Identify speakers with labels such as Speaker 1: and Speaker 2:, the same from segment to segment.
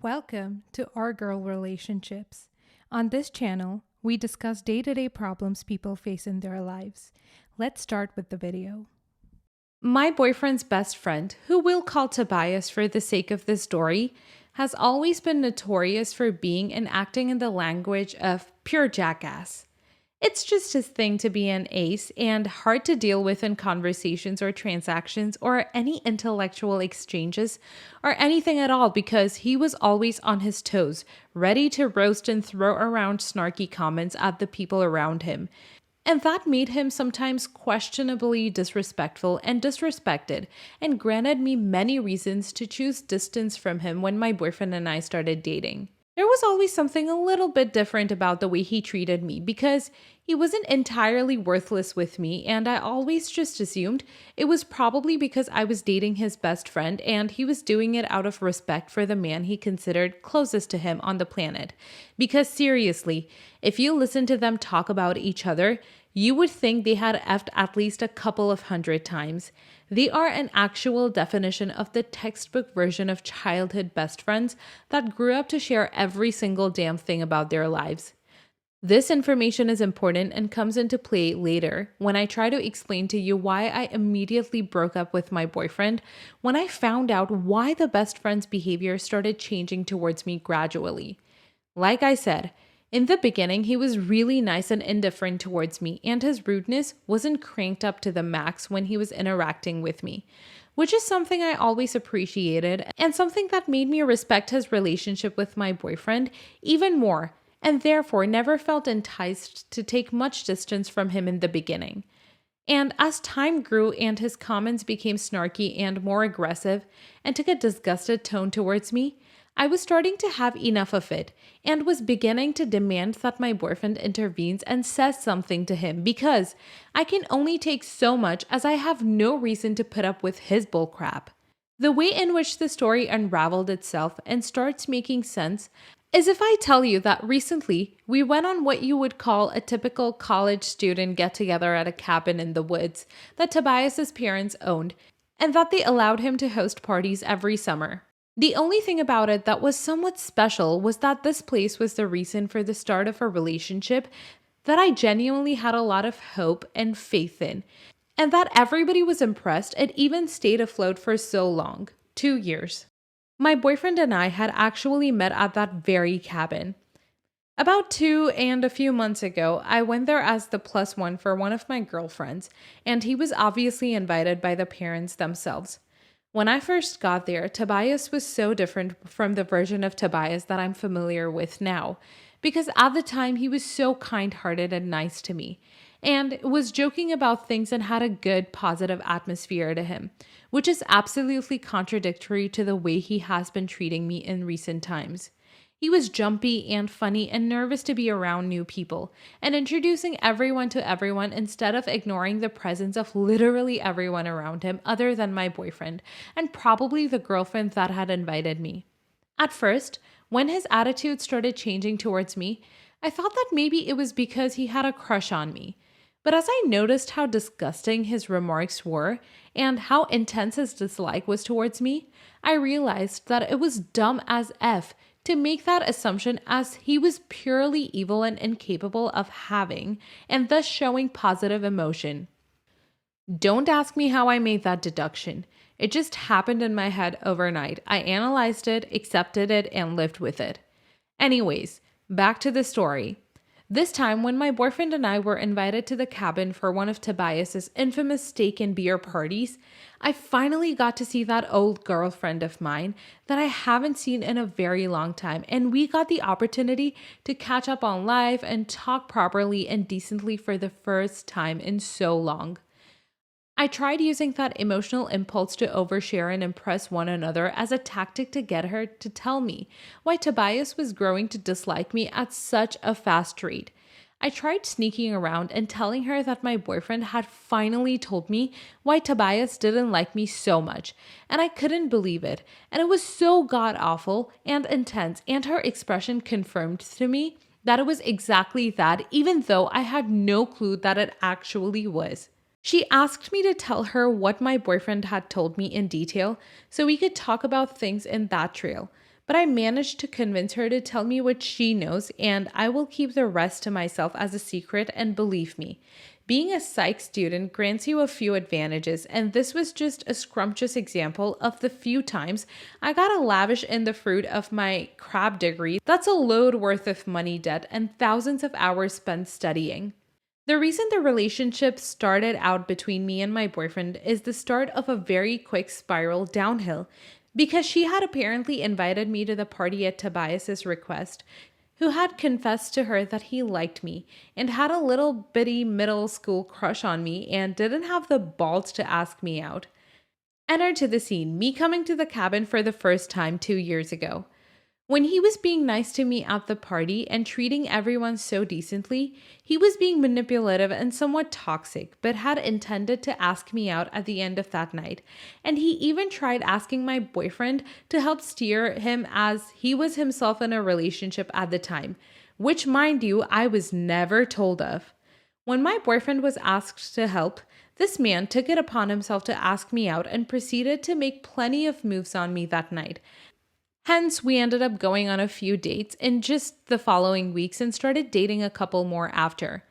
Speaker 1: Welcome to Our Girl Relationships. On this channel, we discuss day-to-day problems people face in their lives. Let's start with the video. My boyfriend's best friend, who we'll call Tobias for the sake of this story, has always been notorious for being and acting in the language of pure jackass. It's just his thing to be an ace and hard to deal with in conversations or transactions or any intellectual exchanges or anything at all because he was always on his toes, ready to roast and throw around snarky comments at the people around him. And that made him sometimes questionably disrespectful and disrespected, and granted me many reasons to choose distance from him when my boyfriend and I started dating. There was always something a little bit different about the way he treated me because he wasn't entirely worthless with me, and I always just assumed it was probably because I was dating his best friend and he was doing it out of respect for the man he considered closest to him on the planet. Because seriously, if you listen to them talk about each other, you would think they had effed at least a couple of hundred times. They are an actual definition of the textbook version of childhood best friends that grew up to share every single damn thing about their lives. This information is important and comes into play later when I try to explain to you why I immediately broke up with my boyfriend when I found out why the best friend's behavior started changing towards me gradually. Like I said, in the beginning, he was really nice and indifferent towards me, and his rudeness wasn't cranked up to the max when he was interacting with me, which is something I always appreciated and something that made me respect his relationship with my boyfriend even more, and therefore never felt enticed to take much distance from him in the beginning. And as time grew and his comments became snarky and more aggressive and took a disgusted tone towards me, I was starting to have enough of it and was beginning to demand that my boyfriend intervenes and says something to him because I can only take so much as I have no reason to put up with his bullcrap. The way in which the story unraveled itself and starts making sense is if I tell you that recently we went on what you would call a typical college student get-together at a cabin in the woods that Tobias's parents owned and that they allowed him to host parties every summer. The only thing about it that was somewhat special was that this place was the reason for the start of a relationship that I genuinely had a lot of hope and faith in, and that everybody was impressed it even stayed afloat for so long, 2 years. My boyfriend and I had actually met at that very cabin. About 2 and a few months ago, I went there as the plus one for one of my girlfriends, and he was obviously invited by the parents themselves. When I first got there, Tobias was so different from the version of Tobias that I'm familiar with now, because at the time he was so kind-hearted and nice to me, and was joking about things and had a good, positive atmosphere to him, which is absolutely contradictory to the way he has been treating me in recent times. He was jumpy and funny and nervous to be around new people and introducing everyone to everyone instead of ignoring the presence of literally everyone around him other than my boyfriend and probably the girlfriend that had invited me. At first, when his attitude started changing towards me, I thought that maybe it was because he had a crush on me. But as I noticed how disgusting his remarks were and how intense his dislike was towards me, I realized that it was dumb as F to make that assumption as he was purely evil and incapable of having and thus showing positive emotion. Don't ask me how I made that deduction. It just happened in my head overnight. I analyzed it, accepted it, and lived with it. Anyways, back to the story. This time, when my boyfriend and I were invited to the cabin for one of Tobias's infamous steak and beer parties, I finally got to see that old girlfriend of mine that I haven't seen in a very long time, and we got the opportunity to catch up on life and talk properly and decently for the first time in so long. I tried using that emotional impulse to overshare and impress one another as a tactic to get her to tell me why Tobias was growing to dislike me at such a fast rate. I tried sneaking around and telling her that my boyfriend had finally told me why Tobias didn't like me so much, and I couldn't believe it, and it was so god-awful and intense, and her expression confirmed to me that it was exactly that, even though I had no clue that it actually was. She asked me to tell her what my boyfriend had told me in detail so we could talk about things in that trail. but I managed to convince her to tell me what she knows, and I will keep the rest to myself as a secret. And believe me, being a psych student grants you a few advantages, and this was just a scrumptious example of the few times I got to lavish in the fruit of my crap degree. That's a load worth of money debt and thousands of hours spent studying. The reason the relationship started out between me and my boyfriend is the start of a very quick spiral downhill, because she had apparently invited me to the party at Tobias's request, who had confessed to her that he liked me and had a little bitty middle school crush on me and didn't have the balls to ask me out. Enter to the scene, me coming to the cabin for the first time 2 years ago. When he was being nice to me at the party and treating everyone so decently, he was being manipulative and somewhat toxic, but had intended to ask me out at the end of that night. And he even tried asking my boyfriend to help steer him, as he was himself in a relationship at the time, which, mind you, I was never told of. When my boyfriend was asked to help, this man took it upon himself to ask me out and proceeded to make plenty of moves on me that night. Hence, we ended up going on a few dates in just the following weeks and started dating a couple more after.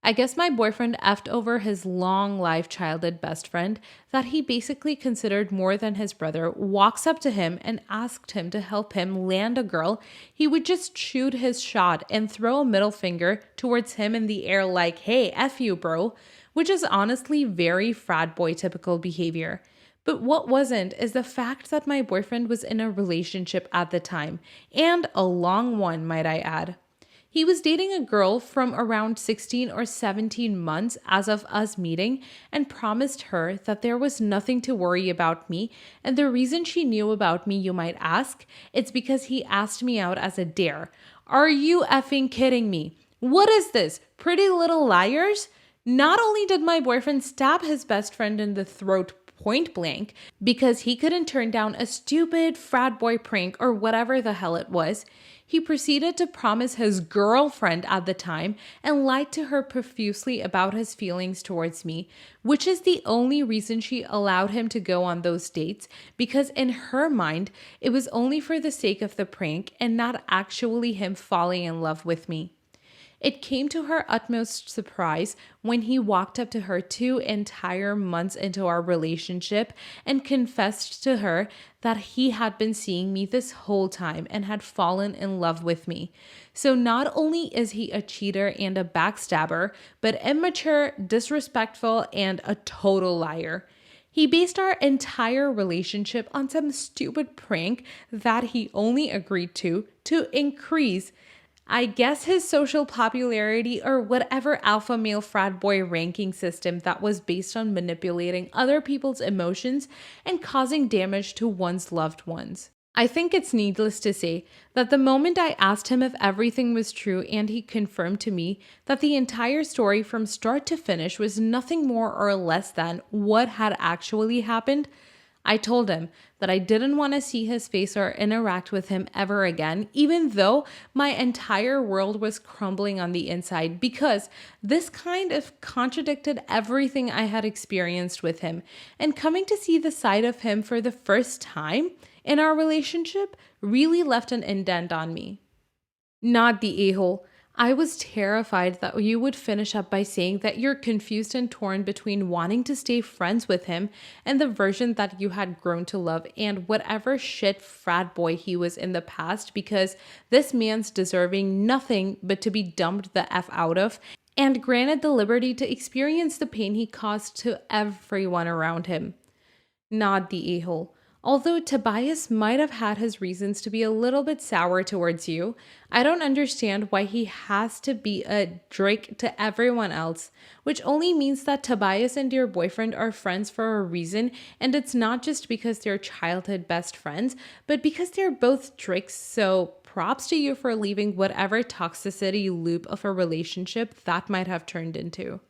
Speaker 1: I guess my boyfriend effed over his long life childhood best friend that he basically considered more than his brother, walks up to him and asked him to help him land a girl. He would just shoot his shot and throw a middle finger towards him in the air like, "Hey, F you, bro," which is honestly very frat boy typical behavior. But what wasn't is the fact that my boyfriend was in a relationship at the time, and a long one, might I add. He was dating a girl from around 16 or 17 months as of us meeting, and promised her that there was nothing to worry about me. And the reason she knew about me, you might ask, it's because he asked me out as a dare. Are you effing kidding me? What is this? Pretty Little Liars? Not only did my boyfriend stab his best friend in the throat point blank because he couldn't turn down a stupid frat boy prank or whatever the hell it was, he proceeded to promise his girlfriend at the time and lied to her profusely about his feelings towards me, which is the only reason she allowed him to go on those dates, because in her mind, it was only for the sake of the prank and not actually him falling in love with me. It came to her utmost surprise when he walked up to her 2 entire months into our relationship and confessed to her that he had been seeing me this whole time and had fallen in love with me. So not only is he a cheater and a backstabber, but immature, disrespectful, and a total liar. He based our entire relationship on some stupid prank that he only agreed to increase, I guess, his social popularity or whatever alpha male frat boy ranking system that was based on manipulating other people's emotions and causing damage to one's loved ones. I think it's needless to say that the moment I asked him if everything was true and he confirmed to me that the entire story from start to finish was nothing more or less than what had actually happened, I told him that I didn't want to see his face or interact with him ever again, even though my entire world was crumbling on the inside, because this kind of contradicted everything I had experienced with him. And coming to see the side of him for the first time in our relationship really left an indent on me. Not the a-hole. I was terrified that you would finish up by saying that you're confused and torn between wanting to stay friends with him and the version that you had grown to love and whatever shit frat boy he was in the past, because this man's deserving nothing but to be dumped the F out of and granted the liberty to experience the pain he caused to everyone around him. Not the a-hole. Although Tobias might have had his reasons to be a little bit sour towards you, I don't understand why he has to be a Drake to everyone else, which only means that Tobias and your boyfriend are friends for a reason, and it's not just because they're childhood best friends, but because they're both Drakes, so props to you for leaving whatever toxicity loop of a relationship that might have turned into.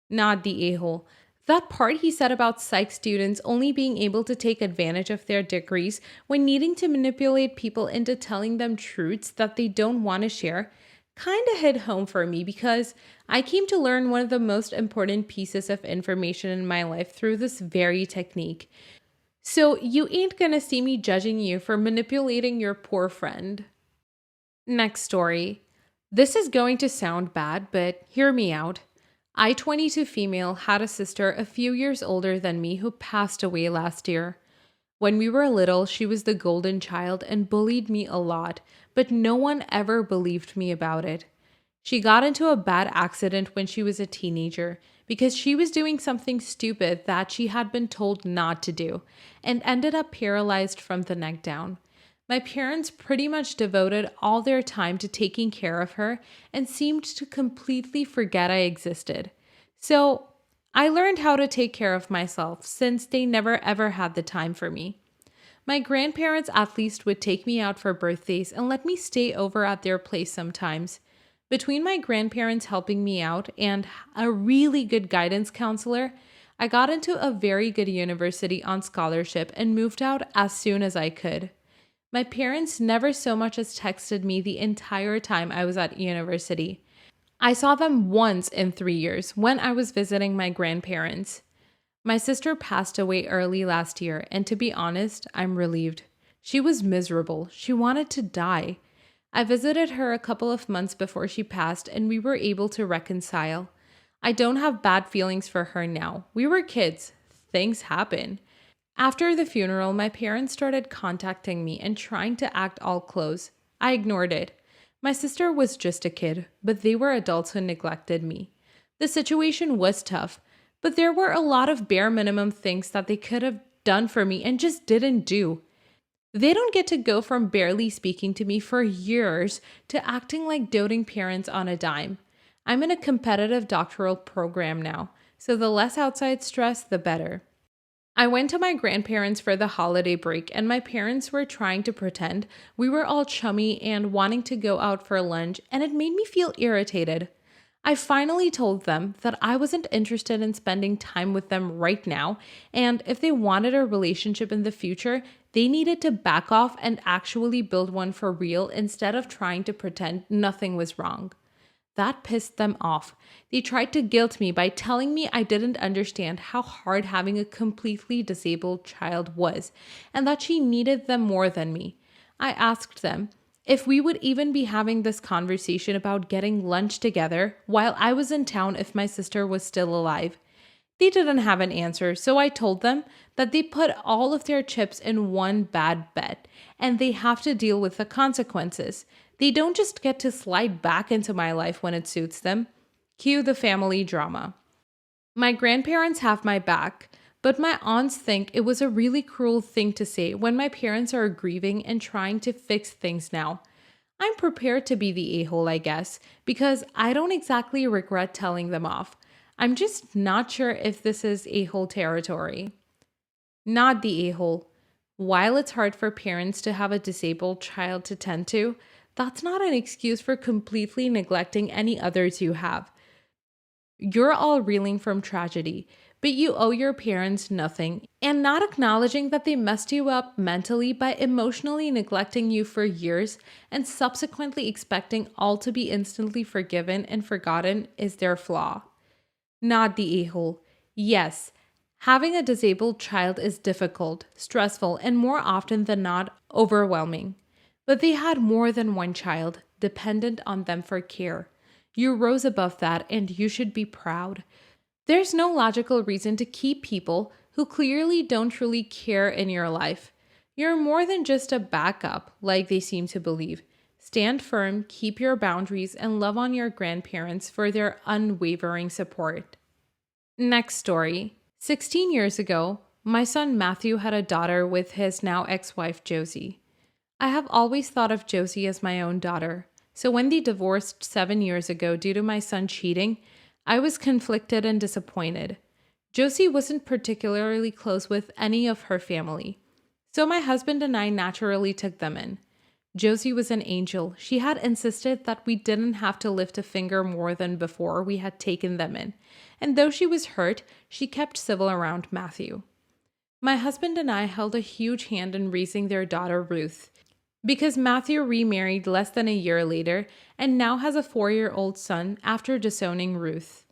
Speaker 1: Not the a-hole. That part he said about psych students only being able to take advantage of their degrees when needing to manipulate people into telling them truths that they don't want to share kind of hit home for me, because I came to learn one of the most important pieces of information in my life through this very technique. So you ain't gonna see me judging you for manipulating your poor friend. Next story. This is going to sound bad, but hear me out. I, 22 female, had a sister a few years older than me who passed away last year. When we were little, she was the golden child and bullied me a lot, but no one ever believed me about it. She got into a bad accident when she was a teenager because she was doing something stupid that she had been told not to do and ended up paralyzed from the neck down. My parents pretty much devoted all their time to taking care of her and seemed to completely forget I existed. So I learned how to take care of myself since they never ever had the time for me. My grandparents at least would take me out for birthdays and let me stay over at their place sometimes. Between my grandparents helping me out and a really good guidance counselor, I got into a very good university on scholarship and moved out as soon as I could. My parents never so much as texted me the entire time I was at university. I saw them once in 3 years when I was visiting my grandparents. My sister passed away early last year, and to be honest, I'm relieved. She was miserable. She wanted to die. I visited her a couple of months before she passed, and we were able to reconcile. I don't have bad feelings for her now. We were kids. Things happen. After the funeral, my parents started contacting me and trying to act all close. I ignored it. My sister was just a kid, but they were adults who neglected me. The situation was tough, but there were a lot of bare minimum things that they could have done for me and just didn't do. They don't get to go from barely speaking to me for years to acting like doting parents on a dime. I'm in a competitive doctoral program now, so the less outside stress, the better. I went to my grandparents for the holiday break, and my parents were trying to pretend we were all chummy and wanting to go out for lunch, and it made me feel irritated. I finally told them that I wasn't interested in spending time with them right now, and if they wanted a relationship in the future, they needed to back off and actually build one for real instead of trying to pretend nothing was wrong. That pissed them off. They tried to guilt me by telling me I didn't understand how hard having a completely disabled child was, and that she needed them more than me. I asked them if we would even be having this conversation about getting lunch together while I was in town if my sister was still alive. They didn't have an answer, so I told them that they put all of their chips in one bad bet, and they have to deal with the consequences. They don't just get to slide back into my life when it suits them. Cue the family drama. My grandparents have my back, but my aunts think it was a really cruel thing to say when my parents are grieving and trying to fix things now. I'm prepared to be the a-hole, I guess, because I don't exactly regret telling them off. I'm just not sure if this is a-hole territory. Not the a-hole. While it's hard for parents to have a disabled child to tend to, that's not an excuse for completely neglecting any others you have. You're all reeling from tragedy, but you owe your parents nothing, and not acknowledging that they messed you up mentally by emotionally neglecting you for years and subsequently expecting all to be instantly forgiven and forgotten is their flaw. Not the a-hole. Yes, having a disabled child is difficult, stressful, and more often than not, overwhelming. But they had more than one child dependent on them for care. You rose above that, and you should be proud. There's no logical reason to keep people who clearly don't truly care in your life. You're more than just a backup, like they seem to believe. Stand firm, keep your boundaries, and love on your grandparents for their unwavering support. Next story. 16 years ago, my son Matthew had a daughter with his now ex-wife Josie. I have always thought of Josie as my own daughter, so when they divorced 7 years ago due to my son cheating, I was conflicted and disappointed. Josie wasn't particularly close with any of her family, so my husband and I naturally took them in. Josie was an angel. She had insisted that we didn't have to lift a finger more than before we had taken them in, and though she was hurt, she kept civil around Matthew. My husband and I held a huge hand in raising their daughter Ruth, because Matthew remarried less than a year later and now has a 4-year-old son after disowning Ruth.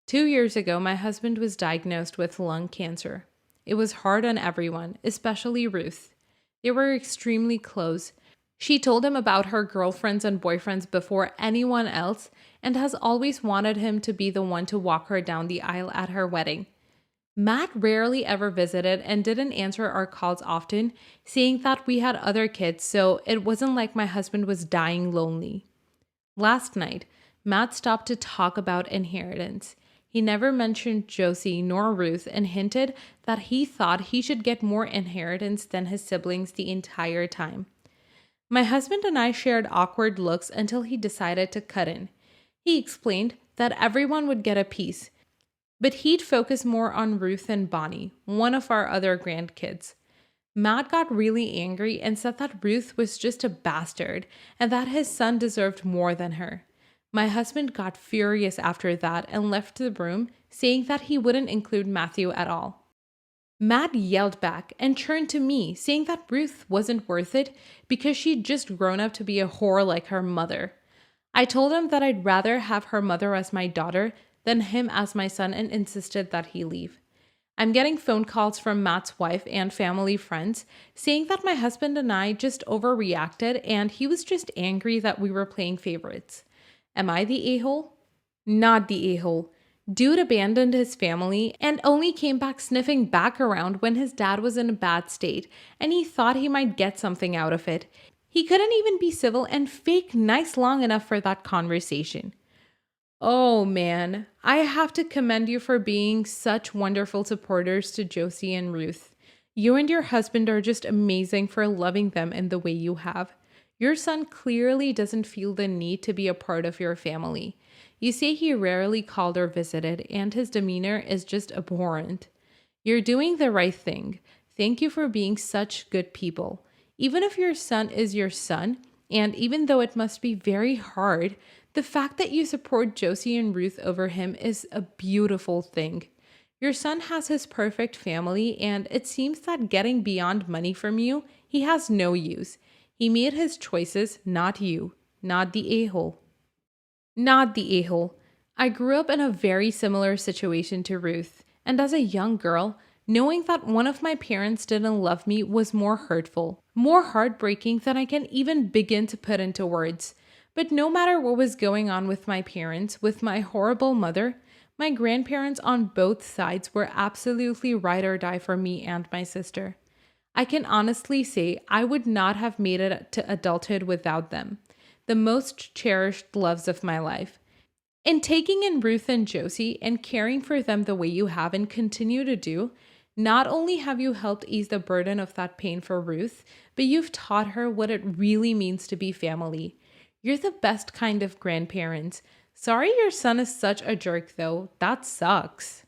Speaker 1: 2 years ago, my husband was diagnosed with lung cancer. It was hard on everyone, especially Ruth. They were extremely close. She told him about her girlfriends and boyfriends before anyone else and has always wanted him to be the one to walk her down the aisle at her wedding. Matt rarely ever visited and didn't answer our calls often, saying that we had other kids, so it wasn't like my husband was dying lonely. Last night, Matt stopped to talk about inheritance. He never mentioned Josie nor Ruth and hinted that he thought he should get more inheritance than his siblings the entire time. My husband and I shared awkward looks until he decided to cut in. He explained that everyone would get a piece, but he'd focus more on Ruth and Bonnie, one of our other grandkids. Matt got really angry and said that Ruth was just a bastard and that his son deserved more than her. My husband got furious after that and left the room, saying that he wouldn't include Matthew at all. Matt yelled back and turned to me, saying that Ruth wasn't worth it because she'd just grown up to be a whore like her mother. I told him that I'd rather have her mother as my daughter than him as my son and insisted that he leave. I'm getting phone calls from Matt's wife and family friends saying that my husband and I just overreacted and he was just angry that we were playing favorites. Am I the a-hole? Not the a-hole. Dude abandoned his family and only came back sniffing back around when his dad was in a bad state and he thought he might get something out of it. He couldn't even be civil and fake nice long enough for that conversation. Oh man, I have to commend you for being such wonderful supporters to Josie and Ruth. You and your husband are just amazing for loving them in the way you have. Your son clearly doesn't feel the need to be a part of your family. You say he rarely called or visited, and his demeanor is just abhorrent. You're doing the right thing. Thank you for being such good people. Even if your son is your son, and even though it must be very hard, the fact that you support Josie and Ruth over him is a beautiful thing. Your son has his perfect family, and it seems that getting beyond money from you, he has no use. He made his choices, not you, not the a-hole. Not the a-hole. I grew up in a very similar situation to Ruth, and as a young girl, knowing that one of my parents didn't love me was more hurtful, more heartbreaking than I can even begin to put into words. But no matter what was going on with my parents, with my horrible mother, my grandparents on both sides were absolutely ride or die for me and my sister. I can honestly say I would not have made it to adulthood without them, the most cherished loves of my life. In taking in Ruth and Josie and caring for them the way you have and continue to do, not only have you helped ease the burden of that pain for Ruth, but you've taught her what it really means to be family. You're the best kind of grandparents. Sorry your son is such a jerk though. That sucks.